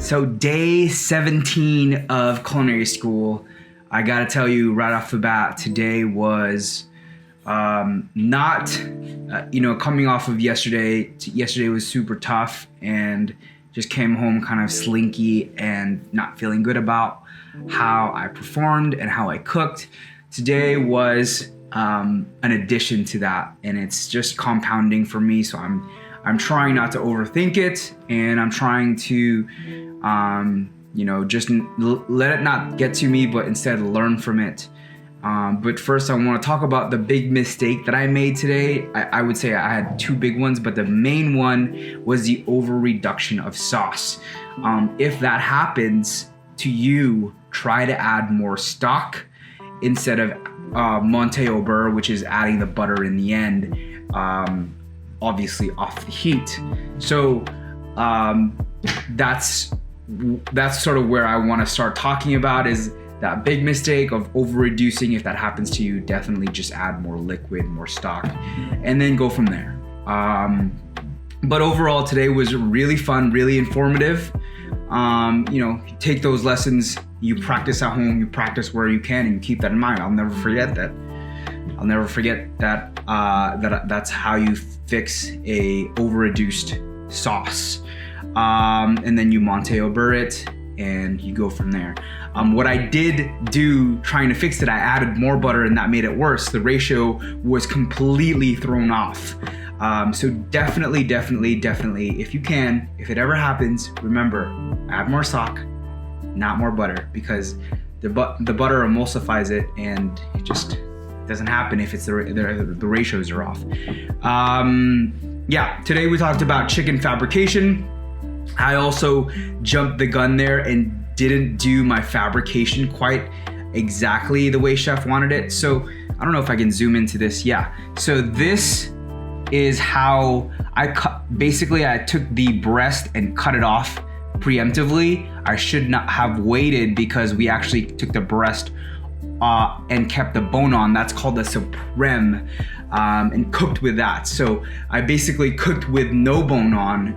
So day 17 of culinary school, I gotta tell you right off the bat, today was not, coming off of yesterday. Yesterday was super tough and just came home kind of slinky and not feeling good about how I performed and how I cooked. Today was an addition to that, and it's just compounding for me. So I'm trying not to overthink it, and I'm trying to just let it not get to me, but instead learn from it. But first I want to talk about the big mistake that I made today. I would say I had two big ones, but the main one was the over reduction of sauce. If that happens to you, try to add more stock instead of Monte au beurre, which is adding the butter in the end, obviously off the heat. So that's sort of where I want to start talking about, is that big mistake of over reducing. If that happens to you, definitely just add more liquid, more stock, and then go from there. But overall, today was really fun, really informative. Take those lessons, you practice at home, you practice where you can, and you keep that in mind. I'll never forget that. That's how you fix a over-reduced sauce. And then you Monte au beurre it, and you go from there. What I did do trying to fix it, I added more butter, and that made it worse. The ratio was completely thrown off. So definitely, if you can, if it ever happens, remember, add more stock, not more butter, because the butter emulsifies it, and it just doesn't happen if it's the ratios are off. Today we talked about chicken fabrication. I also jumped the gun there and didn't do my fabrication quite exactly the way chef wanted it. So I don't know if I can zoom into this. Yeah. So this is how I cut. Basically, I took the breast and cut it off preemptively. I should not have waited, because we actually took the breast and kept the bone on. That's called the supreme, and cooked with that. So I basically cooked with no bone on.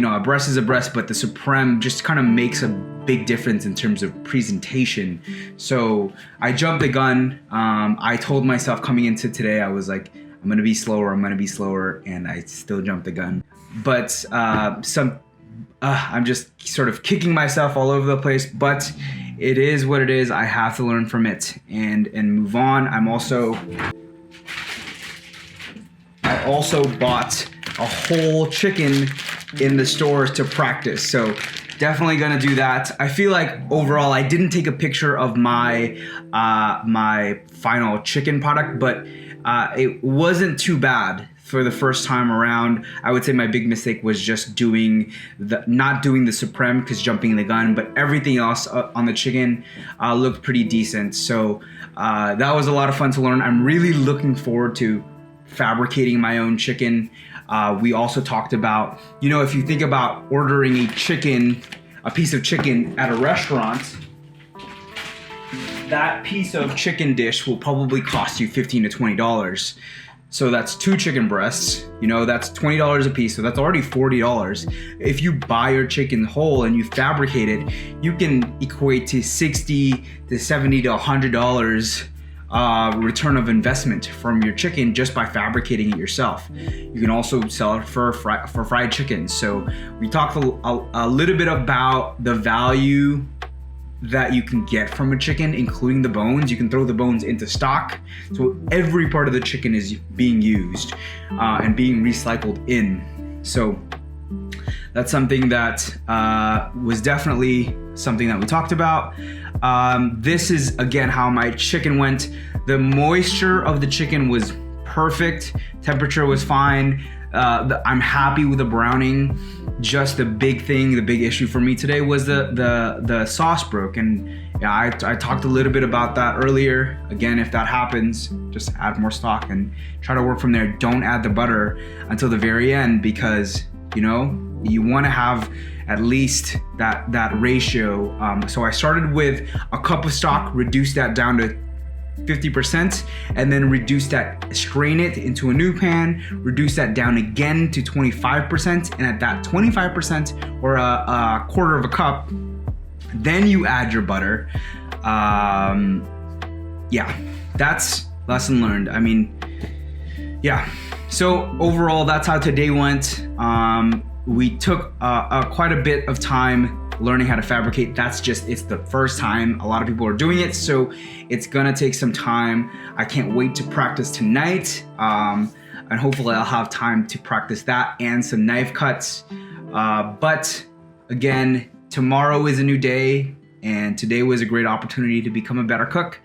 A breast is a breast, but the supreme just kind of makes a big difference in terms of presentation. So I jumped the gun. I told myself coming into today, I was like, I'm gonna be slower, and I still jumped the gun. But I'm just sort of kicking myself all over the place, but it is what it is. I have to learn from it and move on. I also bought a whole chicken in the stores to practice. So definitely gonna do that. I feel like overall, I didn't take a picture of my final chicken product, but it wasn't too bad for the first time around. I would say my big mistake was just not doing the supreme, because jumping the gun, but everything else on the chicken looked pretty decent. So that was a lot of fun to learn. I'm really looking forward to fabricating my own chicken. We also talked about, if you think about ordering a piece of chicken at a restaurant, that piece of chicken dish will probably cost you $15 to $20. So that's 2 chicken breasts, that's $20 a piece. So that's already $40. If you buy your chicken whole and you fabricate it, you can equate to $60 to $70 to $100 return of investment from your chicken just by fabricating it yourself. You can also sell it for fried chicken. So we talked a little bit about the value that you can get from a chicken, including the bones. You can throw the bones into stock. So every part of the chicken is being used and being recycled in. So that's something that was definitely something that we talked about. This is, again, how my chicken went. The moisture of the chicken was perfect. Temperature was fine. I'm happy with the browning. Just the big issue for me today was the sauce broke. And I talked a little bit about that earlier. Again, if that happens, just add more stock and try to work from there. Don't add the butter until the very end, because you want to have at least that ratio. So I started with a cup of stock, reduced that down to 50%, and then reduce that, strain it into a new pan, reduce that down again to 25%, and at that 25% or a quarter of a cup, then you add your butter. Yeah, that's lesson learned. I mean, yeah. So overall, that's how today went. We took quite a bit of time learning how to fabricate. It's the first time a lot of people are doing it, so it's gonna take some time. I can't wait to practice tonight, and hopefully I'll have time to practice that and some knife cuts. But again, tomorrow is a new day, and today was a great opportunity to become a better cook.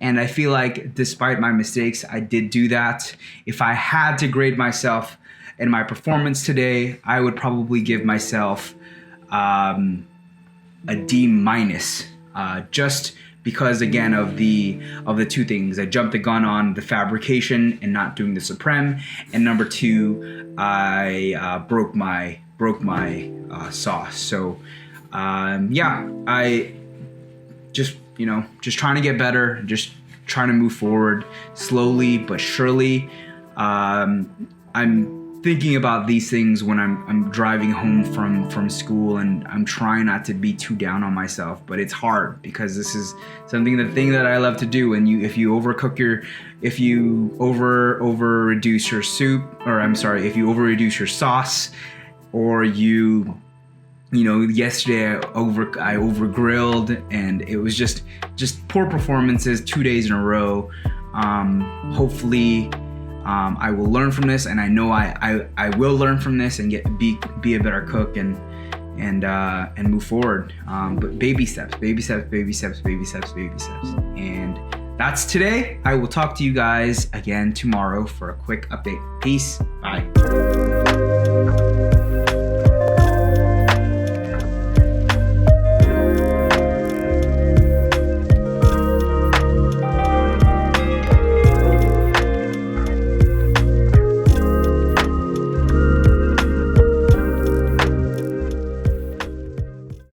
And I feel like despite my mistakes, I did do that. If I had to grade myself and my performance today, I would probably give myself a D-, just because, again, of the two things. I jumped the gun on the fabrication and not doing the supreme, and number two, I broke my sauce. So yeah, I just trying to get better, just trying to move forward slowly but surely. I'm thinking about these things when I'm driving home from school, and I'm trying not to be too down on myself, but it's hard because this is the thing that I love to do. And if you over reduce your soup, or if you over reduce your sauce, or yesterday I over grilled, and it was just poor performances 2 days in a row. Hopefully I will learn from this, and I know I will learn from this and be a better cook and move forward. But baby steps. And that's today. I will talk to you guys again tomorrow for a quick update. Peace. Bye.